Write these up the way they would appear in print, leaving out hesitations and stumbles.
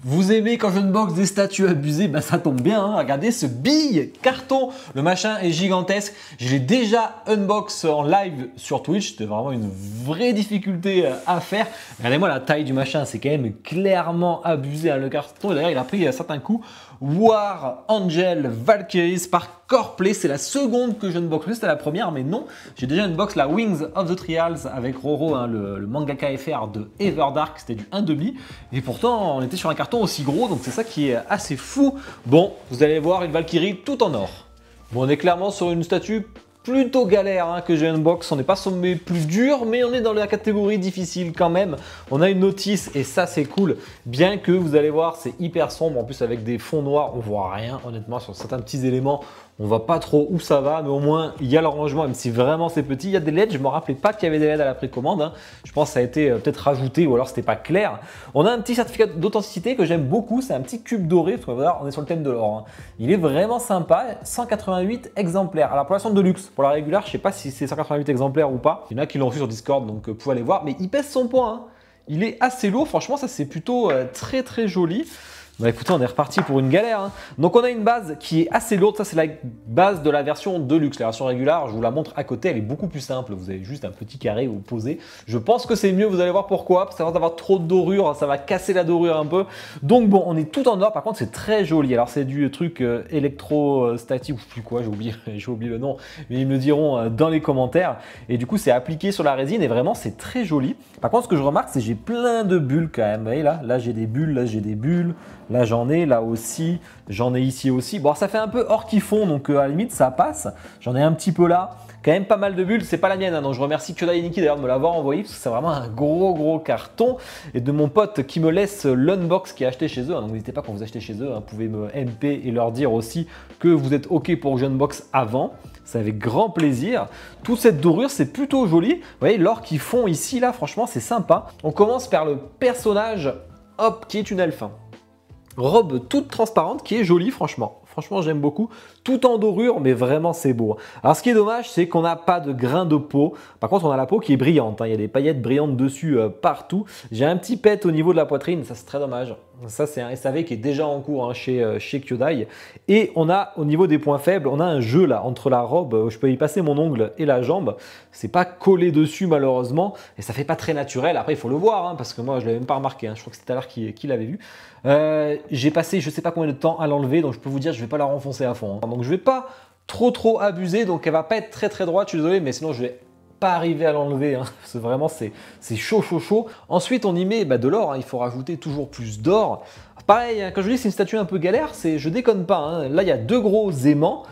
Vous aimez quand je unbox des statues abusées? Bah ça tombe bien, hein. Regardez ce bille carton, le machin est gigantesque. Je l'ai déjà unbox en live sur Twitch, c'était vraiment une vraie difficulté à faire. Regardez-moi la taille du machin, c'est quand même clairement abusé, hein, le carton. D'ailleurs il a pris certains coups. War, Angel, Valkyries par Coreplay, c'est la seconde que je unbox, c'était la première, mais non, j'ai déjà unbox la Wings of the Trials avec Roro, hein, le mangaka FR de Everdark, c'était du 1,5, et pourtant on était sur un carton aussi gros, donc c'est ça qui est assez fou. Bon, vous allez voir une Valkyrie tout en or. Bon, on est clairement sur une statue plutôt galère, hein, que j'ai unbox. On n'est pas sur mes plus durs, mais on est dans la catégorie difficile quand même. On a une notice et ça c'est cool, bien que vous allez voir c'est hyper sombre, en plus avec des fonds noirs on voit rien honnêtement sur certains petits éléments. On voit pas trop où ça va, mais au moins il y a le rangement, même si vraiment c'est petit. Il y a des LED, je me rappelais pas qu'il y avait des LED à la précommande, hein. Je pense que ça a été peut-être rajouté ou alors c'était pas clair. On a un petit certificat d'authenticité que j'aime beaucoup, c'est un petit cube doré, parce qu'on va voir, on est sur le thème de l'or, hein. Il est vraiment sympa, 188 exemplaires. Alors pour la sonde de luxe, pour la régulière, je sais pas si c'est 188 exemplaires ou pas. Il y en a qui l'ont reçu sur Discord, donc vous pouvez aller voir, mais il pèse son poids, hein. Il est assez lourd, franchement ça c'est plutôt très joli. Bah écoutez, on est reparti pour une galère, hein. Donc on a une base qui est assez lourde, ça c'est la base de la version Deluxe. La version régulière, je vous la montre à côté, elle est beaucoup plus simple. Vous avez juste un petit carré où poser. Je pense que c'est mieux, vous allez voir pourquoi. Parce qu'avant d'avoir trop de dorure, ça va casser la dorure un peu. Donc bon, on est tout en or, par contre c'est très joli. Alors c'est du truc électrostatique ou plus quoi, j'ai oublié le nom. Mais ils me le diront dans les commentaires. Et du coup c'est appliqué sur la résine et vraiment c'est très joli. Par contre ce que je remarque c'est que j'ai plein de bulles quand même. Vous voyez là j'ai des bulles, là j'ai des bulles. Là j'en ai, là aussi, j'en ai ici aussi. Bon, ça fait un peu hors fond, donc à la limite ça passe. J'en ai un petit peu là, quand même pas mal de bulles. C'est pas la mienne, hein, donc je remercie Kyodai et Nikki d'ailleurs de me l'avoir envoyé parce que c'est vraiment un gros carton. Et de mon pote qui me laisse l'unbox qui a acheté chez eux. Hein, donc n'hésitez pas quand vous achetez chez eux, hein, vous pouvez me MP et leur dire aussi que vous êtes OK pour que j'unbox avant. C'est avec grand plaisir. Toute cette dorure, c'est plutôt joli. Vous voyez, l'or qu'ils font ici, là, franchement, c'est sympa. On commence par le personnage, hop, qui est une elfe. Robe toute transparente qui est jolie franchement. Franchement j'aime beaucoup. Tout en dorure mais vraiment c'est beau. Alors ce qui est dommage c'est qu'on n'a pas de grain de peau. Par contre on a la peau qui est brillante, hein. Il y a des paillettes brillantes dessus partout. J'ai un petit pet au niveau de la poitrine, ça c'est très dommage. Ça c'est un SAV qui est déjà en cours, hein, chez Kyodai. Et on a au niveau des points faibles, on a un jeu là entre la robe, je peux y passer mon ongle et la jambe. C'est pas collé dessus malheureusement et ça fait pas très naturel. Après il faut le voir, hein, parce que moi je l'avais même pas remarqué, hein. Je crois que c'est tout à l'heure qu'il l'avait vu. J'ai passé je sais pas combien de temps à l'enlever, donc je peux vous dire je vais pas la renfoncer à fond, hein. Donc je vais pas trop abuser, donc elle va pas être très droite, je suis désolé, mais sinon je vais pas arriver à l'enlever, hein. Vraiment c'est chaud. Ensuite on y met de l'or, hein. Il faut rajouter toujours plus d'or. Pareil, hein, quand je vous dis c'est une statue un peu galère, je déconne pas, hein. Là il y a deux gros aimants,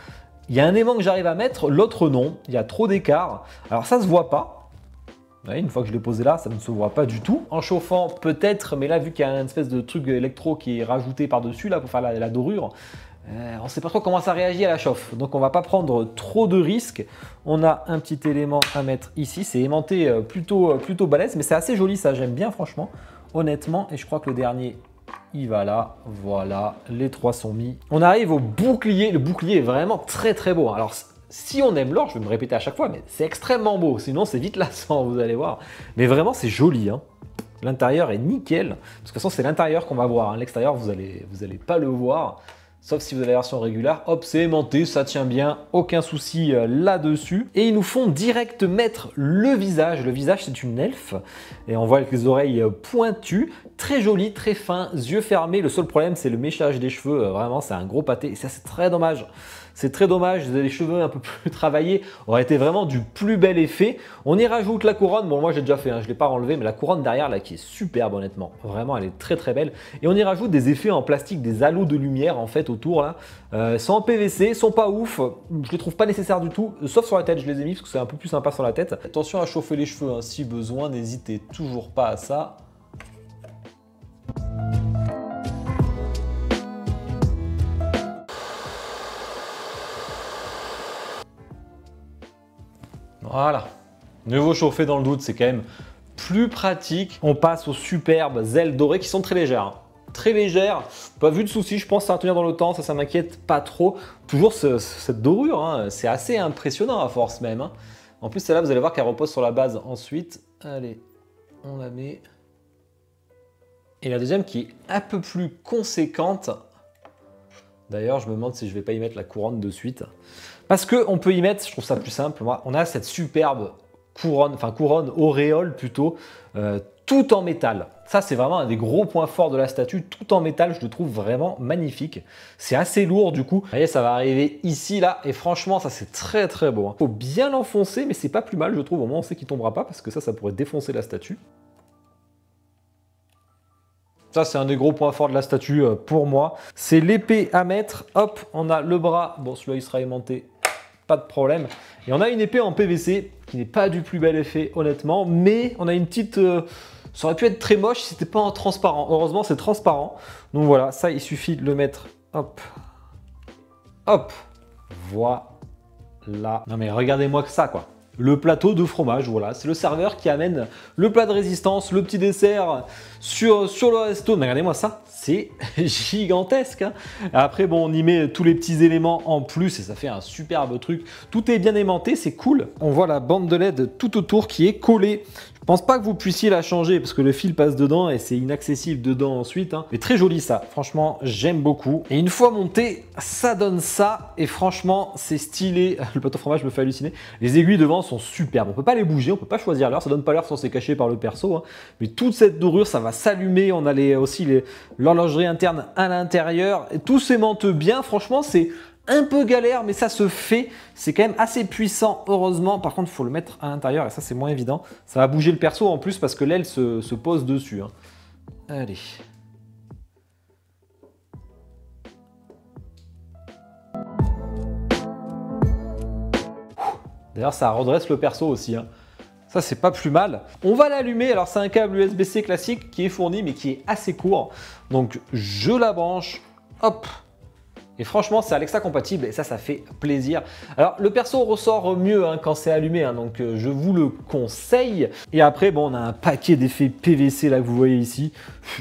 il y a un aimant que j'arrive à mettre, l'autre non, il y a trop d'écart. Alors ça se voit pas. Ouais, une fois que je l'ai posé là, ça ne se voit pas du tout. En chauffant, peut-être, mais là, vu qu'il y a une espèce de truc électro qui est rajouté par-dessus, là, pour faire la dorure, on ne sait pas trop comment ça réagit à la chauffe. Donc, on ne va pas prendre trop de risques. On a un petit élément à mettre ici. C'est aimanté plutôt balèze, mais c'est assez joli, ça. J'aime bien, franchement, honnêtement. Et je crois que le dernier, il va là. Voilà, les trois sont mis. On arrive au bouclier. Le bouclier est vraiment très beau. Alors, si on aime l'or, je vais me répéter à chaque fois, mais c'est extrêmement beau. Sinon, c'est vite lassant, vous allez voir. Mais vraiment, c'est joli, hein. L'intérieur est nickel. De toute façon, c'est l'intérieur qu'on va voir, hein. L'extérieur, vous allez pas le voir. Sauf si vous avez la version régulière. Hop, c'est aimanté, ça tient bien. Aucun souci là-dessus. Et ils nous font direct mettre le visage. Le visage, c'est une elfe. Et on voit avec les oreilles pointues. Très joli, très fin, yeux fermés. Le seul problème, c'est le méchage des cheveux. Vraiment, c'est un gros pâté. Et ça, c'est très dommage. C'est très dommage, les cheveux un peu plus travaillés auraient été vraiment du plus bel effet. On y rajoute la couronne, bon moi j'ai déjà fait, hein, je ne l'ai pas enlevé, mais la couronne derrière là qui est superbe honnêtement. Vraiment elle est très belle. Et on y rajoute des effets en plastique, des halos de lumière en fait autour là. Sont en PVC, sont pas ouf, je les trouve pas nécessaires du tout, sauf sur la tête, je les ai mis parce que c'est un peu plus sympa sur la tête. Attention à chauffer les cheveux, hein, si besoin, n'hésitez toujours pas à ça. Voilà, mieux vaut chauffer dans le doute, c'est quand même plus pratique. On passe aux superbes ailes dorées qui sont très légères, hein. Très légères, pas vu de soucis, je pense que ça va tenir dans le temps, ça m'inquiète pas trop. Toujours cette dorure, hein, c'est assez impressionnant à force même, hein. En plus celle-là, vous allez voir qu'elle repose sur la base ensuite. Allez, on la met. Et la deuxième qui est un peu plus conséquente. D'ailleurs, je me demande si je vais pas y mettre la couronne de suite. Parce qu'on peut y mettre, je trouve ça plus simple, moi, on a cette superbe couronne, enfin couronne auréole plutôt, tout en métal. Ça, c'est vraiment un des gros points forts de la statue, tout en métal, je le trouve vraiment magnifique. C'est assez lourd du coup. Vous voyez, ça va arriver ici, là, et franchement, ça c'est très très beau. Faut bien l'enfoncer, mais c'est pas plus mal, je trouve. Au moins, on sait qu'il tombera pas, parce que ça pourrait défoncer la statue. Ça, c'est un des gros points forts de la statue pour moi. C'est l'épée à mettre. Hop, on a le bras. Bon, celui-là, il sera aimanté. Pas de problème. Et on a une épée en PVC qui n'est pas du plus bel effet, honnêtement. Mais on a une petite... ça aurait pu être très moche si c'était pas en transparent. Heureusement, c'est transparent. Donc voilà, ça, il suffit de le mettre. Hop. Hop. Voilà. Non, mais regardez-moi que ça, quoi. Le plateau de fromage, voilà, c'est le serveur qui amène le plat de résistance, le petit dessert sur le resto. Mais regardez-moi ça, c'est gigantesque. Hein. Après, bon, on y met tous les petits éléments en plus et ça fait un superbe truc. Tout est bien aimanté, c'est cool. On voit la bande de LED tout autour qui est collée. Je pense pas que vous puissiez la changer parce que le fil passe dedans et c'est inaccessible dedans ensuite. Hein. Mais très joli ça, franchement, j'aime beaucoup. Et une fois monté, ça donne ça et franchement, c'est stylé. Le plateau fromage me fait halluciner. Les aiguilles devant sont superbes. On peut pas les bouger, on peut pas choisir l'heure. Ça donne pas l'heure sans c'est caché par le perso. Hein. Mais toute cette dorure, ça va s'allumer. On a aussi l'horlogerie interne à l'intérieur. Tout s'aimante bien. Franchement, c'est un peu galère, mais ça se fait. C'est quand même assez puissant, heureusement. Par contre, il faut le mettre à l'intérieur et ça, c'est moins évident. Ça va bouger le perso en plus parce que l'aile se pose dessus. Hein. Allez. D'ailleurs, ça redresse le perso aussi. Hein. Ça, c'est pas plus mal. On va l'allumer. Alors, c'est un câble USB-C classique qui est fourni, mais qui est assez court. Donc, je la branche. Hop. Et franchement, c'est Alexa compatible et ça fait plaisir. Alors, le perso ressort mieux hein, quand c'est allumé, hein, donc je vous le conseille. Et après, bon, on a un paquet d'effets PVC là que vous voyez ici.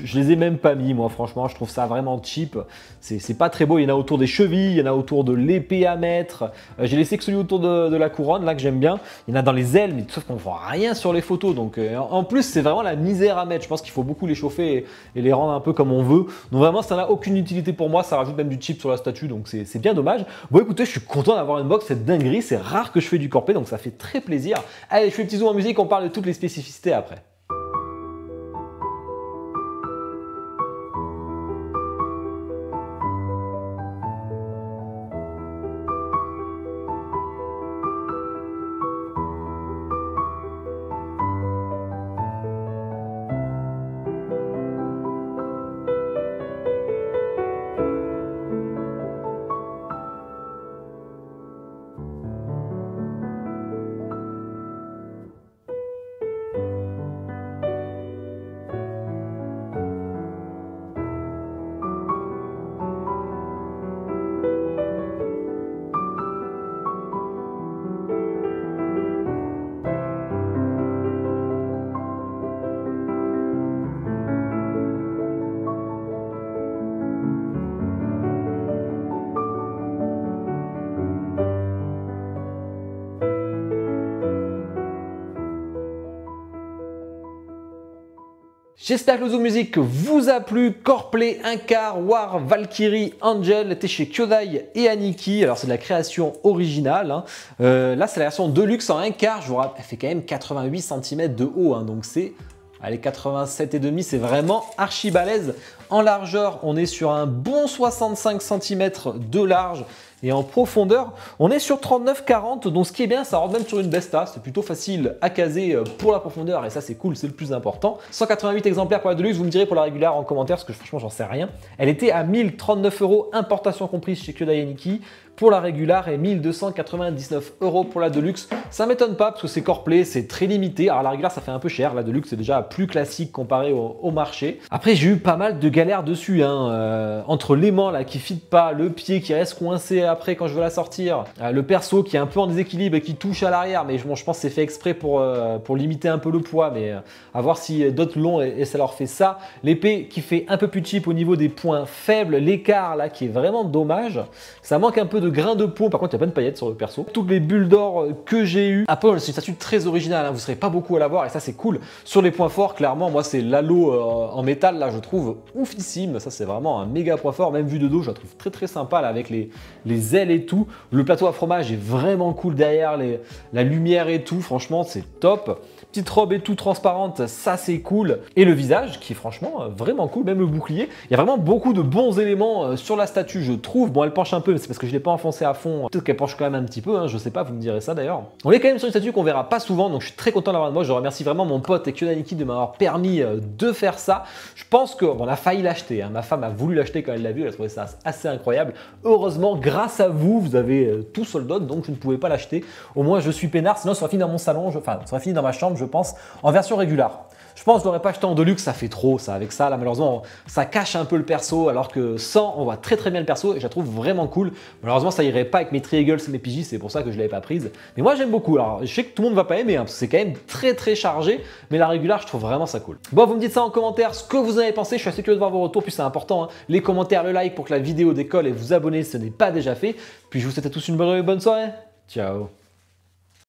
Je les ai même pas mis, moi, franchement, je trouve ça vraiment cheap. C'est pas très beau. Il y en a autour des chevilles, il y en a autour de l'épée à mettre. J'ai laissé que celui autour de la couronne, là, que j'aime bien. Il y en a dans les ailes, mais sauf qu'on voit rien sur les photos. Donc, en plus, c'est vraiment la misère à mettre. Je pense qu'il faut beaucoup les chauffer et les rendre un peu comme on veut. Donc, vraiment, ça n'a aucune utilité pour moi. Ça rajoute même du cheap sur la statue, donc c'est bien dommage. Bon, écoutez, je suis content d'avoir une box, cette dinguerie. C'est rare que je fais du corpé, donc ça fait très plaisir. Allez, je fais un petit zoom en musique, on parle de toutes les spécificités après. J'espère que le Zoom Music vous a plu. Corplay, Inkar, War, Valkyrie, Angel, était chez Kyodai et Aniki. Alors c'est de la création originale. Hein. Là c'est la version Deluxe en Inkar. Je vous rappelle, elle fait quand même 88 cm de haut. Hein, donc c'est, allez, 87,5, c'est vraiment archi balèze. En largeur, on est sur un bon 65 cm de large. Et en profondeur, on est sur 39-40, donc ce qui est bien, ça rentre même sur une Besta, c'est plutôt facile à caser pour la profondeur, et ça c'est cool, c'est le plus important. 188 exemplaires pour la Deluxe, vous me direz pour la régulière en commentaire, parce que franchement j'en sais rien. Elle était à 1039 €, importation comprise chez Kyodai et Aniki, pour la régulière et 1299 € pour la Deluxe. Ça m'étonne pas, parce que c'est Corplay, c'est très limité. Alors la régulière ça fait un peu cher, la Deluxe c'est déjà plus classique comparé au marché. Après j'ai eu pas mal de galères dessus, hein, entre l'aimant là qui ne fit pas, le pied qui reste coincé après quand je veux la sortir, le perso qui est un peu en déséquilibre et qui touche à l'arrière, mais bon, je pense que c'est fait exprès pour limiter un peu le poids, mais à voir si d'autres l'ont et ça leur fait ça. L'épée qui fait un peu plus cheap au niveau des points faibles, l'écart là qui est vraiment dommage, ça manque un peu de de grains de peau. Par contre, il n'y a pas de paillettes sur le perso. Toutes les bulles d'or que j'ai eues. Après, c'est une statue très originale, hein. Vous ne serez pas beaucoup à la voir et ça, c'est cool. Sur les points forts, clairement, moi, c'est l'halo en métal. Là, je trouve oufissime. Ça, c'est vraiment un méga point fort. Même vue de dos, je la trouve très très sympa là, avec les ailes et tout. Le plateau à fromage est vraiment cool derrière, la lumière et tout. Franchement, c'est top. Petite robe et tout transparente, ça c'est cool. Et le visage qui est franchement vraiment cool, même le bouclier. Il y a vraiment beaucoup de bons éléments sur la statue, je trouve. Bon, elle penche un peu, mais c'est parce que je ne l'ai pas enfoncé à fond. Peut-être qu'elle penche quand même un petit peu, hein, je sais pas, vous me direz ça d'ailleurs. On est quand même sur une statue qu'on verra pas souvent, donc je suis très content d'avoir de moi. Je remercie vraiment mon pote Ekionaniki de m'avoir permis de faire ça. Je pense qu'on a failli l'acheter, hein. Ma femme a voulu l'acheter quand elle l'a vu, elle a trouvé ça assez incroyable. Heureusement, grâce à vous, vous avez tout sold out, donc je ne pouvais pas l'acheter. Au moins, je suis peinard, sinon ça serait fini dans mon salon, enfin, ça serait fini dans ma chambre, je pense, en version régulière. Je pense que je l'aurais pas acheté en deluxe, ça fait trop ça. Avec ça, là malheureusement, ça cache un peu le perso, alors que sans, on voit très très bien le perso et je la trouve vraiment cool. Malheureusement, ça irait pas avec mes Triangles et mes Pidgey, c'est pour ça que je l'avais pas prise. Mais moi, j'aime beaucoup. Alors, je sais que tout le monde va pas aimer, hein, parce que c'est quand même très très chargé, mais la régulière, je trouve vraiment ça cool. Bon, vous me dites ça en commentaire, ce que vous en avez pensé. Je suis assez curieux de voir vos retours, puis c'est important, hein, les commentaires, le like pour que la vidéo décolle et vous abonner si ce n'est pas déjà fait. Puis je vous souhaite à tous une bonne soirée. Ciao.